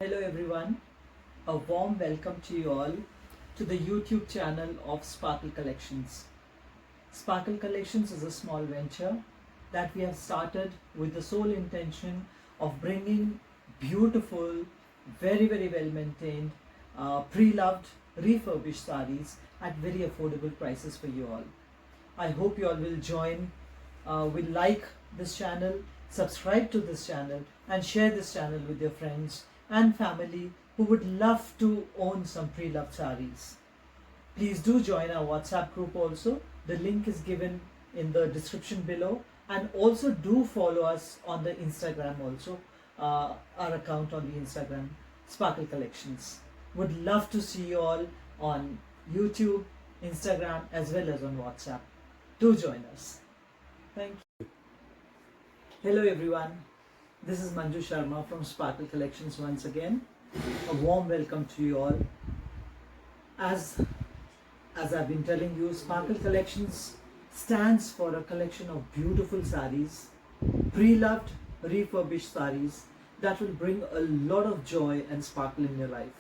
Hello everyone, a warm welcome to you all to the YouTube channel of Sparkle Collections. Sparkle Collections is a small venture that we have started with the sole intention of bringing beautiful, very well maintained, pre-loved, refurbished sarees at very affordable prices for you all. I hope you all will like this channel, subscribe to this channel, and share this channel with your friends and family who would love to own some pre-loved sarees. Please do join our WhatsApp group also. The link is given in the description below, and also do follow us on the Instagram also, our account on the Instagram, Sparkle Collections. Would love to see you all on YouTube, Instagram, as well as on WhatsApp. Do join us. Thank you. Hello everyone. This is Manju Sharma from Sparkle Collections once again. A warm welcome to you all. As I've been telling you, Sparkle Collections stands for a collection of beautiful sarees, pre-loved, refurbished sarees that will bring a lot of joy and sparkle in your life.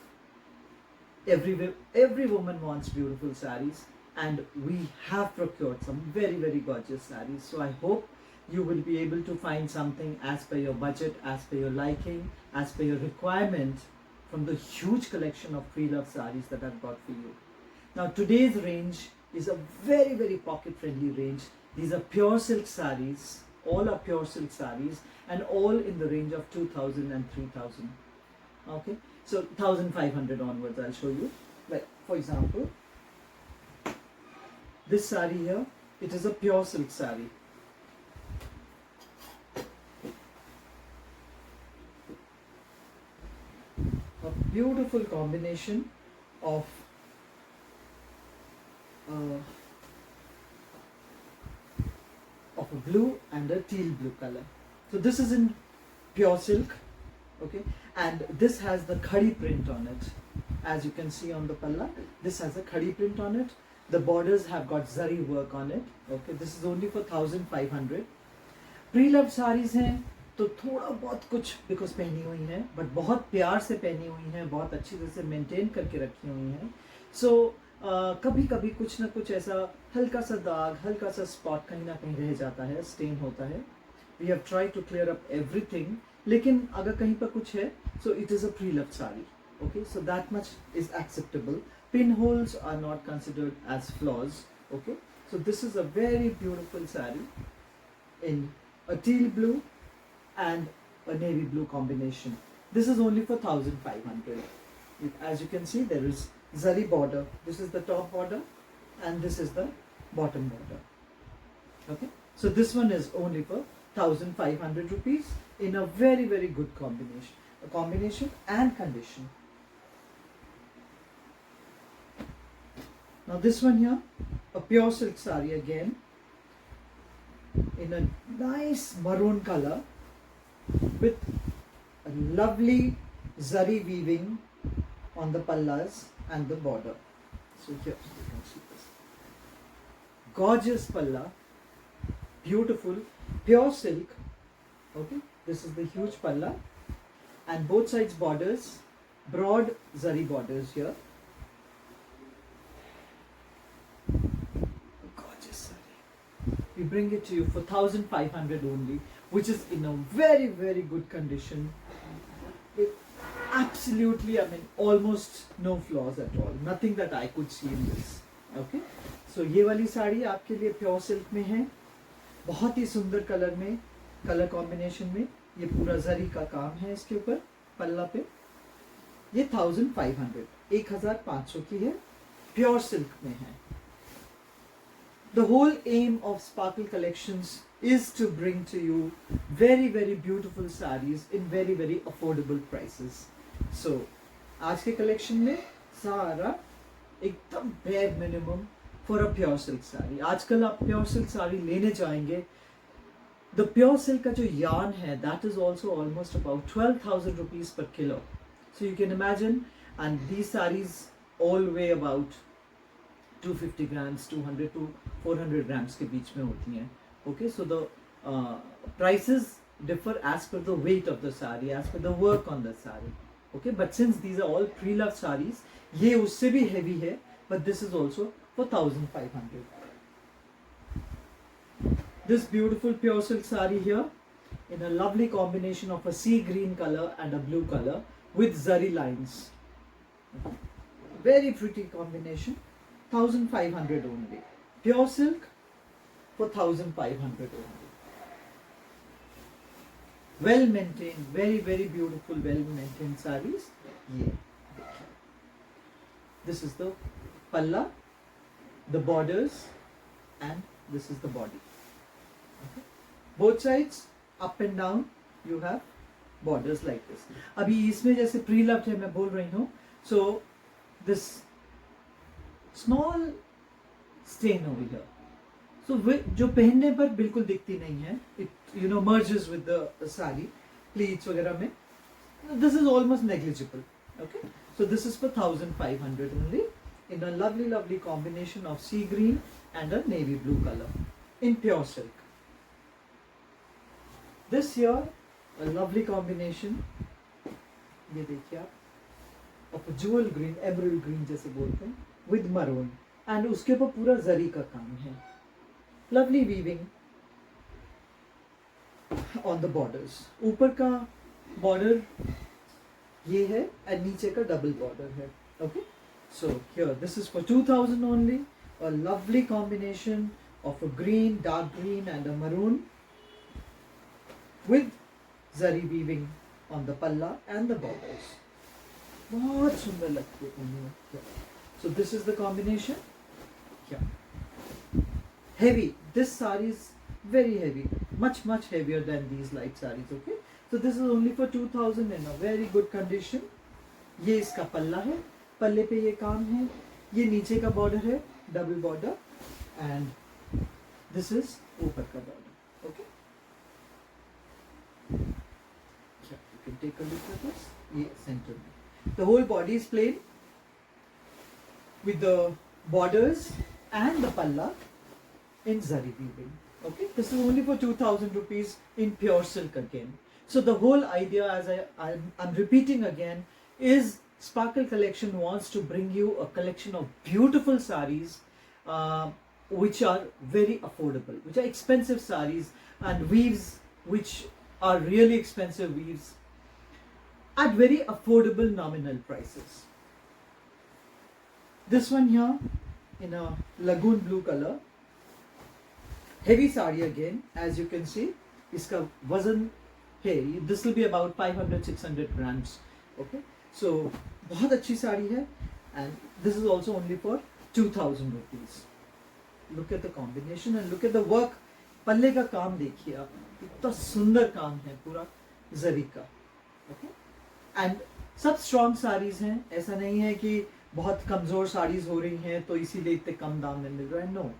Every woman wants beautiful sarees, and we have procured some very gorgeous sarees. So I hope you will be able to find something as per your budget, as per your liking, as per your requirement from the huge collection of pre-loved sarees that I've got for you. Now today's range is a very pocket friendly range. These are pure silk sarees, all are pure silk sarees, and all in the range of 2000 and 3000. Okay, so 1500 onwards I'll show you. Like for example, this saree here, it is a pure silk saree. A beautiful combination of a blue and a teal blue color. So this is in pure silk, okay, and this has the khadi print on it. As you can see on the palla, this has a khadi print on it. The borders have got zari work on it. Okay, this is only for 1500. Pre-loved sarees हैं तो थोड़ा बहुत कुछ because पहनी हुई हैं, but बहुत प्यार से पहनी हुई हैं, बहुत अच्छी तरह से मेंटेन करके रखी हुई हैं. सो कभी कभी कुछ ना कुछ ऐसा हल्का सा दाग, हल्का सा स्पॉट कहीं ना कहीं रह जाता है, स्टेन होता है. We have try to clear up everything, लेकिन अगर कहीं पर कुछ है so it is a pre-loved sari. Okay, so that much is acceptable. Pinholes are not considered as flaws. Okay, so this is a very beautiful saree in a teal blue and a navy blue combination. This is only for 1500. As you can see, there is zari border. This is the top border and this is the bottom border. Okay, so this one is only for 1500 rupees in a very good combination and condition. Now this one here, a pure silk saree again in a nice maroon color with a lovely zari weaving on the pallas and the border. So here you can see this gorgeous palla, beautiful pure silk. Okay, this is the huge palla and both sides borders, broad zari borders here. We bring it to you for 1500 only, which is in a very good condition. It absolutely, almost no flaws at all. Nothing that I could see in this. Okay, so ये वाली साड़ी आपके लिए pure silk में है, बहुत ही सुंदर colour में, colour combination में. ये पूरा जरी का काम है इसके ऊपर पल्ला पे. ये 1500 की है, प्योर सिल्क में है. The whole aim of Sparkle Collections is to bring to you very beautiful sarees in very affordable prices. So, आज के collection में सारा एकदम bare minimum for a pure silk saree. आजकल आप pure silk saree लेने जाएंगे, the pure silk का जो yarn है, that is also almost about 12,000 rupees per kilo. So you can imagine, and these sarees all weigh about 250 grams, 200 to 400 grams के बीच में होती हैं. Okay, so the prices differ as per the weight of the saree, as per the work on the saree. Okay, but since these are all pre-loved sarees, ये उससे भी heavy है, but this is also for 1500. This beautiful pure silk saree here in a lovely combination of a sea green color and a blue color with zari lines. Very pretty combination. 1500 only. Pure silk for 1500 only. Well maintained, very very beautiful, well maintained sarees. Yeah. This is the palla, the borders, and this is the body. Okay. Both sides up and down you have borders like this. अभी इसमें जैसे pre-loved है मैं बोल रही हूँ, so this small stain over here, so जो पहनने पर बिल्कुल दिखती नहीं है, it merges with the saree, pleats वगैरह में, this is almost negligible. Okay, so this is for 1500 only in a lovely combination of sea green and a navy blue color in pure silk. This here a lovely combination, ये देखिए आप, of a jewel green, emerald green जैसे बोलते हैं, with maroon, and उसके ऊपर पूरा जरी का काम है. Lovely weaving on the borders. ऊपर का border ये है and नीचे का double border है. Okay, so here this is for 2000 only. A lovely combination of a green, dark green and a maroon with zari weaving on the palla and the borders. बहुत सुंदर लगती है. So this is the combination. Yeah. Heavy. This saree is very heavy, much heavier than these light sarees. Okay, so this is only for 2000 in a very good condition. ये इसका पल्ला है, पल्ले पे ये काम है, ये नीचे का बॉर्डर है, double border, and this is ऊपर का border. Okay, yeah, you can take a look at this. ये center में. The whole body is plain with the borders and the palla in zari weaving. Okay, this is only for 2000 rupees in pure silk again. So the whole idea, as I'm repeating again, is Sparkle Collection wants to bring you a collection of beautiful sarees which are very affordable, which are expensive sarees, and weaves which are really expensive weaves at very affordable nominal prices. This one here in a lagoon blue color, heavy saree again, as you can see. इसका वजन है, this will be about 500-600 grams. Okay, so बहुत अच्छी साड़ी है, and this is also only for 2000 rupees. Look at the combination and look at the work. पल्ले का काम देखिए आप, इतना सुंदर काम है पूरा जरी का. Okay, and सब स्ट्रॉन्ग साड़ीज हैं. ऐसा नहीं है कि बहुत कमजोर साड़ीज हो रही हैं तो इसीलिए इतने कम दाम में मिल रहा है. No,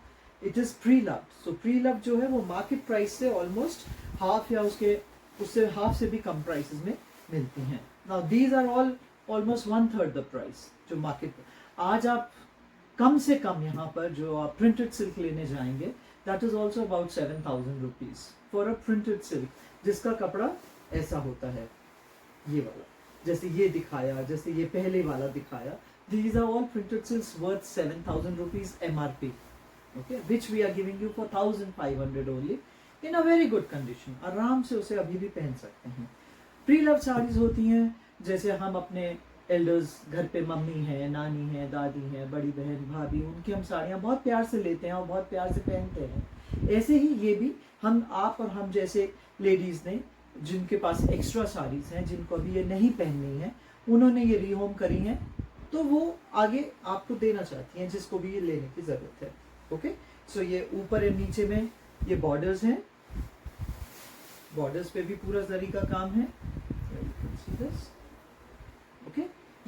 it is pre-loved. So pre-loved जो है वो मार्केट प्राइस से ऑलमोस्ट हाफ या उससे हाफ से भी कम प्राइसेस में मिलती हैं. Now these are all almost 1/3 the price जो मार्केट. आज आप कम से कम यहाँ पर जो आप प्रिंटेड सिल्क लेने जाएंगे, that is also about 7000 rupees for a printed silk, जिसका कपड़ा ऐसा होता है, ये वाला, जैसे ये दिखाया, जैसे ये पहले वाला दिखाया. These are all printed silks worth 7000 rupees MRP. Okay, which we are giving you for 1500 only in a very good condition. आराम से उसे अभी भी पहन सकते हैं. प्री-लव साड़ीज होती हैं, जैसे हम अपने एल्डर्स घर पे मम्मी है, नानी है, दादी है, बड़ी बहन, भाभी, उनकी हम साड़ियाँ बहुत प्यार से लेते हैं और बहुत प्यार से पहनते हैं. ऐसे ही ये भी हम, आप और हम जैसे लेडीज ने, जिनके पास एक्स्ट्रा साड़ीज हैं, जिनको अभी ये नहीं पहननी है, उन्होंने ये रीहोम करी हैं, तो वो आगे आपको देना चाहती हैं जिसको भी ये लेने की जरूरत है. ओके, सो ये ऊपर और नीचे में ये बॉर्डर्स हैं, बॉर्डर्स पे भी पूरा जरी का काम है. ओके,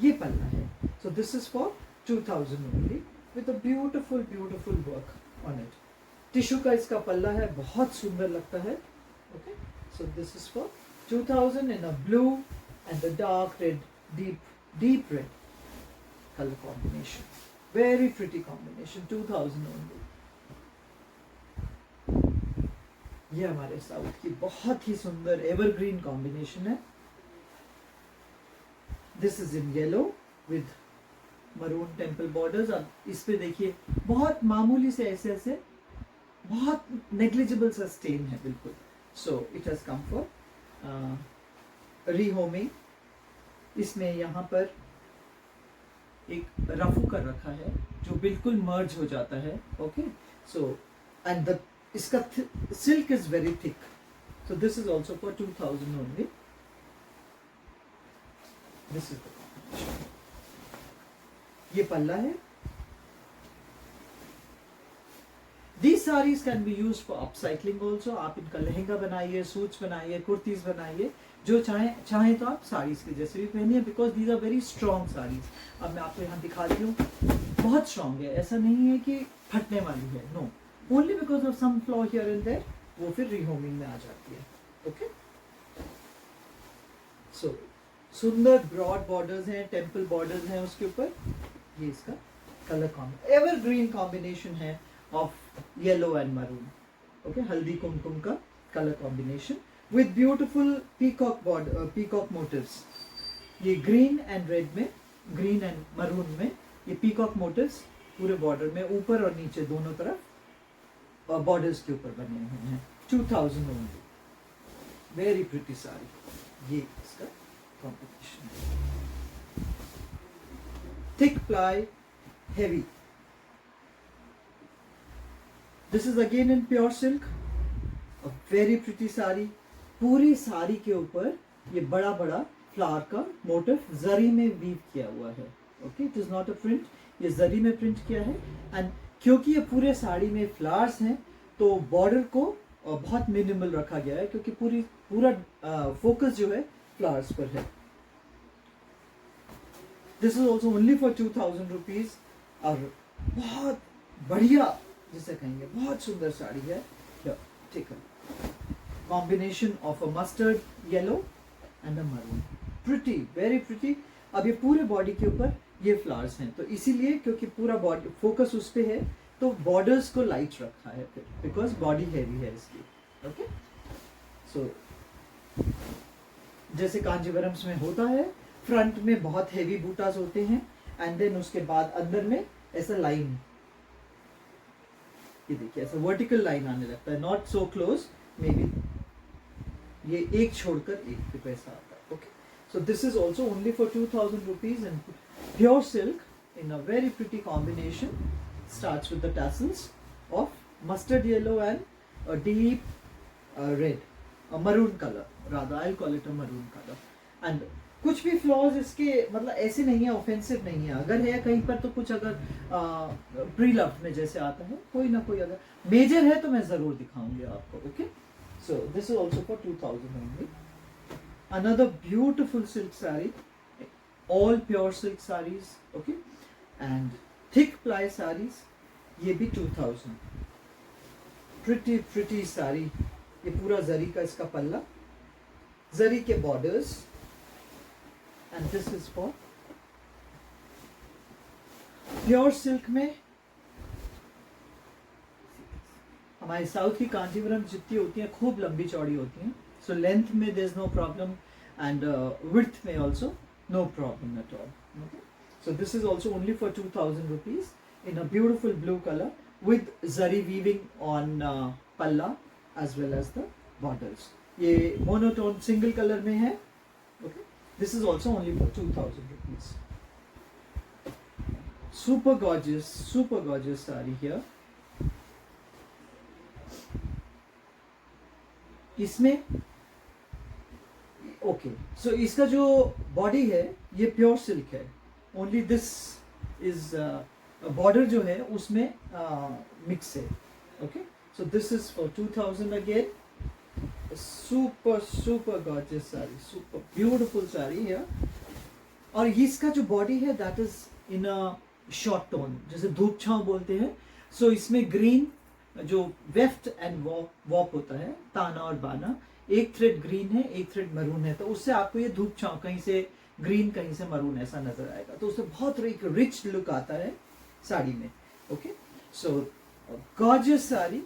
ये पल्ला है. सो this is for 2000 only with a beautiful work on it. Tissue का इसका पल्ला है, बहुत सुंदर लगता है. Okay, so this is for 2000 in a blue and the dark red, deep red color combination. Very pretty combination. 2000 only. ये हमारे साउथ की बहुत ही सुंदर एवरग्रीन कॉम्बिनेशन है. This is in yellow with maroon temple borders. अब इस पे देखिए बहुत मामूली से ऐसे ऐसे बहुत नेग्लिजिबल सा स्टेन है बिल्कुल। So it has come for रीहोमिंग। इसमें यहाँ पर एक रफू कर रखा है जो बिल्कुल मर्ज हो जाता है। ओके, सो एंड द इसका silk is very thick. So this is also for 2000 only. This is the, ये पल्ला है। These sarees can be used for upcycling also। आप इनका लहंगा बनाइए, सूट्स बनाइए, कुर्तीज बनाइए, जो चाहे तो आप साड़ीज के जैसे भी पहनिए, because these are very strong saris. अब मैं आपको यहाँ दिखा दी हूँ, बहुत स्ट्रॉन्ग है, ऐसा नहीं है कि फटने वाली है, no, only because of some flaw here and there वो फिर रीहोमिंग में आ जाती है। ओके, सो सुंदर ब्रॉड बॉर्डर्स हैं, टेम्पल बॉर्डर्स हैं उसके ऊपर। ये इसका कलर एवरग्रीन कॉम्बिनेशन है of yellow and maroon. Okay, हल्दी कुमकुम का colour combination with beautiful peacock border, peacock motifs. ये ग्रीन एंड रेड में, ग्रीन एंड मरून में ये पीकॉक मोटिव्स पूरे बॉर्डर में, ऊपर और नीचे दोनों तरफ बॉर्डर्स के ऊपर बने हुए हैं। 2000 ओनली, वेरी प्रिटी साड़ी। ये इसका कॉम्बिनेशन है, thick ply, heavy। This is again in pure silk, a very pretty sari. पूरी साड़ी के ऊपर ये बड़ा बड़ा फ्लावर का मोटिव जरी में वीव किया हुआ है। Okay, it is not a print, ये जरी में प्रिंट किया है। एंड क्योंकि ये पूरे साड़ी में फ्लावर्स हैं तो बॉर्डर को बहुत मिनिमल रखा गया है, क्योंकि पूरा फोकस जो है फ्लावर्स पर है। This is also only for 2000 rupees, और बहुत बढ़िया जिसे कहेंगे, बहुत सुंदर साड़ी है। ठीक है, combination of a mustard yellow and a maroon, pretty, very pretty. अब ये पूरे बॉडी के ऊपर ये फ्लावर्स हैं, तो इसीलिए क्योंकि पूरा बॉडी फोकस उस पे है तो बॉर्डर्स को लाइट रखा है फिर, बिकॉज बॉडी हैवी है इसकी। ओके, सो जैसे कांजीवरम्स में होता है, फ्रंट में बहुत हैवी बूटास होते हैं एंड देन उसके बाद अंदर में ऐसा लाइन, ये देखिए ऐसा वर्टिकल लाइन आने लगता है, not so close, may be ये एक छोड़कर एक पे पैसा आता है। Okay, so this is also only for 2000 rupees and pure silk in a very pretty combination. Starts with the tassels of mustard yellow and a deep red, maroon colour, rather I will call it a maroon colour. And कुछ भी flaws इसके मतलब ऐसे नहीं है, offensive नहीं है। अगर है कहीं पर तो कुछ अगर प्री लव्ड में जैसे आता है, कोई ना कोई अगर मेजर है तो मैं जरूर दिखाऊंगी आपको। Okay, so this is also for 2000 only. Another beautiful silk sari, all pure silk saris. Okay, and thick ply saris, ये भी 2000। प्रिटी प्रिटी साड़ी, ये पूरा जरी का इसका पल्ला, जरी के borders, and this is for pure silk में। हमारे साउथ की कांजीवरम जितनी होती हैं खूब लंबी चौड़ी होती हैं, सो लेंथ में there is no problem and width में also no problem at all. So this is also only for 2000 rupees in a beautiful blue colour with zari weaving on palla as well as the borders. ये monotone single colour में है। Okay, this is also only for 2000 rupees। super gorgeous saree here। इसमें okay, सो इसका जो body है ये pure silk है, only this is border जो है उसमें मिक्स है। Okay, so this is for 2000 again. Super gorgeous sari, super beautiful sari है। और इसका जो बॉडी है that is in a short tone, जैसे धूप छांव बोलते हैं। सो इसमें ग्रीन जो वेफ्ट एंड वॉप होता है, ताना और बाना, एक थ्रेड ग्रीन है एक थ्रेड मरून है, तो उससे आपको ये धूप छांव कहीं से ग्रीन कहीं से मरून ऐसा नजर आएगा, तो उससे बहुत एक रिच लुक आता है साड़ी में। Okay, so gorgeous sari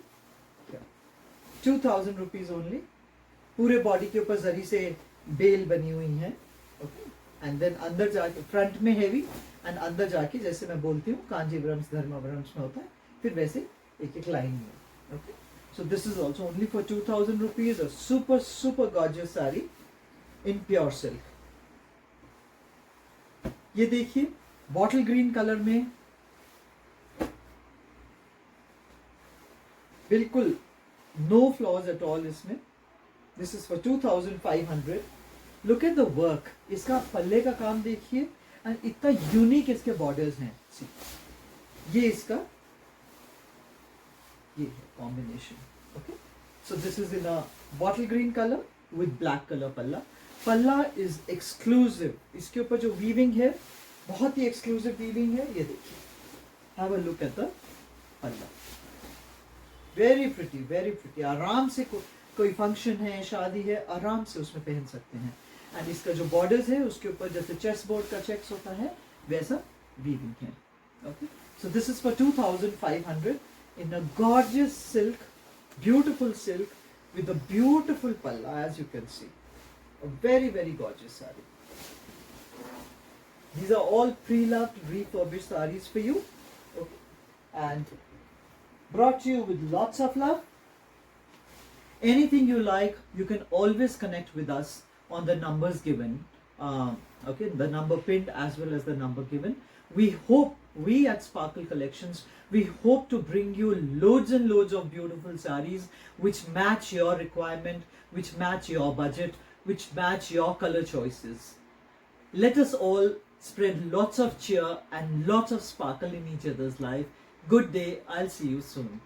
2000 rupees only. पूरे बॉडी के ऊपर जरी से बेल बनी हुई है। ओके, एंड देन अंदर जाके फ्रंट में हैवी एंड अंदर जाके जैसे मैं बोलती हूँ कांजीवरम्स धर्मावरम्स में होता है, फिर वैसे एक एक लाइन में. Okay, so this is also only for 2000 rupees. A super super gorgeous sari in pure silk. ये देखिए बॉटल ग्रीन कलर में, बिल्कुल नो फ्लॉज एट ऑल इसमें. This is for 2500. Look at the work. इसका पल्ले का काम देखिए एंड इतना यूनिक इसके बॉर्डर्स हैं. See, ये इसका ये है combination. Okay, so this is in a bottle green colour with black colour पल्ला. पल्ला इज एक्सक्लूसिव. इसके ऊपर जो वीविंग है बहुत ही एक्सक्लूसिव वीविंग है. ये देखिए, have a look at the palla. Very pretty, very pretty. आराम से कोई फंक्शन है, शादी है, आराम से उसमें पहन सकते हैं. एंड इसका जो बॉर्डर्स है उसके ऊपर जैसे चेस्ट बोर्ड का चेक्स होता है वैसा वीविंग है. Okay, so this is for 2500 in a gorgeous silk, beautiful silk with a beautiful palla, as you can see. A very, very gorgeous saree. These are all pre-loved, refurbished sarees for you. Okay. And brought to you with lots of love. Anything you like, you can always connect with us on the numbers given. Okay, the number pinned as well as the number given. We at Sparkle Collections, we hope to bring you loads and loads of beautiful sarees which match your requirement, which match your budget, which match your color choices. Let us all spread lots of cheer and lots of sparkle in each other's life. Good day. I'll see you soon.